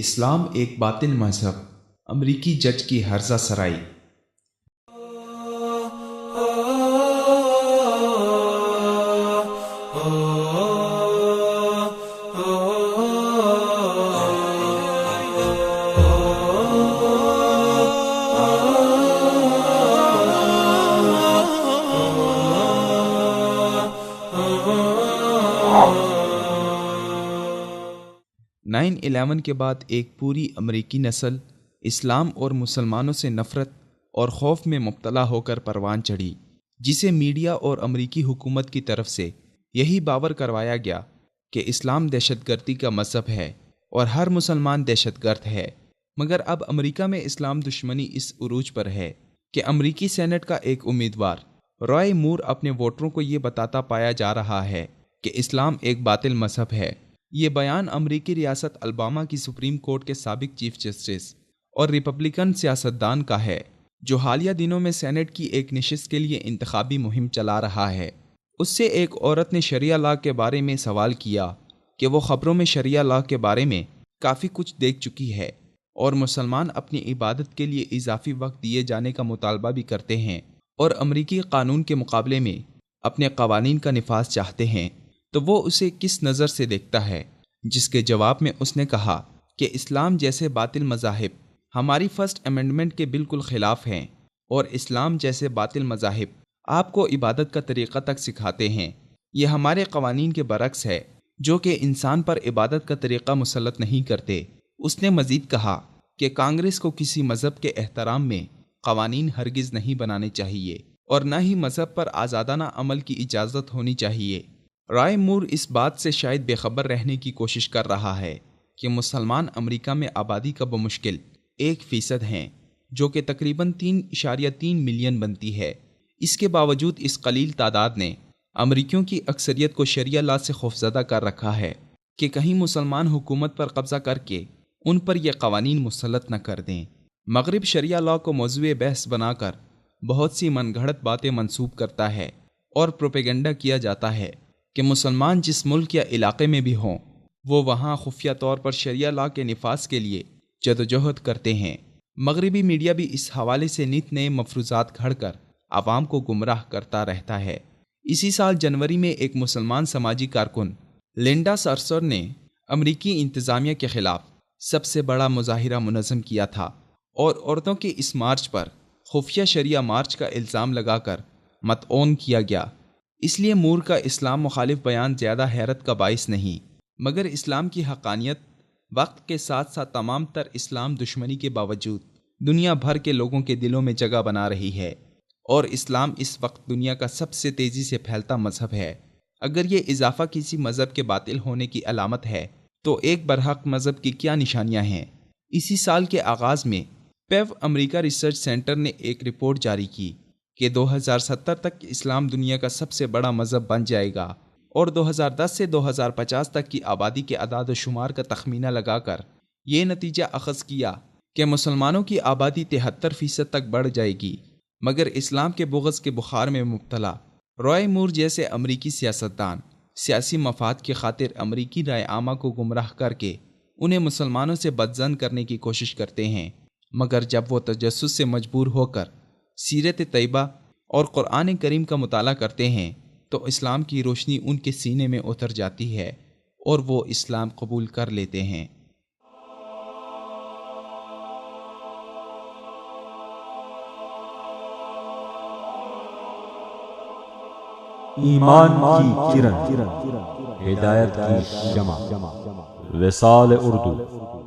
اسلام ایک باطل مذہب، امریکی جج کی ہرزہ سرائی۔ 9/11 کے بعد ایک پوری امریکی نسل اسلام اور مسلمانوں سے نفرت اور خوف میں مبتلا ہو کر پروان چڑھی، جسے میڈیا اور امریکی حکومت کی طرف سے یہی باور کروایا گیا کہ اسلام دہشت گردی کا مذہب ہے اور ہر مسلمان دہشت گرد ہے۔ مگر اب امریکہ میں اسلام دشمنی اس عروج پر ہے کہ امریکی سینٹ کا ایک امیدوار رائے مور اپنے ووٹروں کو یہ بتاتا پایا جا رہا ہے کہ اسلام ایک باطل مذہب ہے۔ یہ بیان امریکی ریاست الاباما کی سپریم کورٹ کے سابق چیف جسٹس اور ریپبلکن سیاستدان کا ہے، جو حالیہ دنوں میں سینٹ کی ایک نشست کے لیے انتخابی مہم چلا رہا ہے۔ اس سے ایک عورت نے شریعہ لاء کے بارے میں سوال کیا کہ وہ خبروں میں شریعہ لاء کے بارے میں کافی کچھ دیکھ چکی ہے اور مسلمان اپنی عبادت کے لیے اضافی وقت دیے جانے کا مطالبہ بھی کرتے ہیں اور امریکی قانون کے مقابلے میں اپنے قوانین کا نفاذ چاہتے ہیں، تو وہ اسے کس نظر سے دیکھتا ہے؟ جس کے جواب میں اس نے کہا کہ اسلام جیسے باطل مذاہب ہماری فرسٹ امینڈمنٹ کے بالکل خلاف ہیں، اور اسلام جیسے باطل مذاہب آپ کو عبادت کا طریقہ تک سکھاتے ہیں۔ یہ ہمارے قوانین کے برعکس ہے، جو کہ انسان پر عبادت کا طریقہ مسلط نہیں کرتے۔ اس نے مزید کہا کہ کانگریس کو کسی مذہب کے احترام میں قوانین ہرگز نہیں بنانے چاہیے اور نہ ہی مذہب پر آزادانہ عمل کی اجازت ہونی چاہیے۔ رائے مور اس بات سے شاید بے خبر رہنے کی کوشش کر رہا ہے کہ مسلمان امریکہ میں آبادی کا بمشکل 1% ہیں، جو کہ تقریباً 3.3 ملین بنتی ہے۔ اس کے باوجود اس قلیل تعداد نے امریکیوں کی اکثریت کو شریعہ لاء سے خوفزدہ کر رکھا ہے کہ کہیں مسلمان حکومت پر قبضہ کر کے ان پر یہ قوانین مسلط نہ کر دیں۔ مغرب شریعہ لاء کو موضوع بحث بنا کر بہت سی من گھڑت باتیں منسوب کرتا ہے اور پروپیگنڈا کیا جاتا ہے کہ مسلمان جس ملک یا علاقے میں بھی ہوں، وہ وہاں خفیہ طور پر شریعہ لاء کے نفاذ کے لیے جدوجہد کرتے ہیں۔ مغربی میڈیا بھی اس حوالے سے نت نئے مفروضات گھڑ کر عوام کو گمراہ کرتا رہتا ہے۔ اسی سال جنوری میں ایک مسلمان سماجی کارکن لنڈا سارسر نے امریکی انتظامیہ کے خلاف سب سے بڑا مظاہرہ منظم کیا تھا اور عورتوں کے اس مارچ پر خفیہ شریعہ مارچ کا الزام لگا کر مطعون کیا گیا۔ اس لیے مور کا اسلام مخالف بیان زیادہ حیرت کا باعث نہیں، مگر اسلام کی حقانیت وقت کے ساتھ ساتھ تمام تر اسلام دشمنی کے باوجود دنیا بھر کے لوگوں کے دلوں میں جگہ بنا رہی ہے، اور اسلام اس وقت دنیا کا سب سے تیزی سے پھیلتا مذہب ہے۔ اگر یہ اضافہ کسی مذہب کے باطل ہونے کی علامت ہے، تو ایک برحق مذہب کی کیا نشانیاں ہیں؟ اسی سال کے آغاز میں پیو امریکہ ریسرچ سینٹر نے ایک رپورٹ جاری کی کہ 2070 تک اسلام دنیا کا سب سے بڑا مذہب بن جائے گا، اور 2010 سے 2050 تک کی آبادی کے اعداد و شمار کا تخمینہ لگا کر یہ نتیجہ اخذ کیا کہ مسلمانوں کی آبادی 73% تک بڑھ جائے گی۔ مگر اسلام کے بغض کے بخار میں مبتلا رائے مور جیسے امریکی سیاستدان سیاسی مفاد کی خاطر امریکی رائے عامہ کو گمراہ کر کے انہیں مسلمانوں سے بدظن کرنے کی کوشش کرتے ہیں، مگر جب وہ تجسس سے مجبور ہو کر سیرت طیبہ اور قرآن کریم کا مطالعہ کرتے ہیں تو اسلام کی روشنی ان کے سینے میں اتر جاتی ہے اور وہ اسلام قبول کر لیتے ہیں۔ ایمان کی کرن، ہدایت کی شمع، وصال اردو۔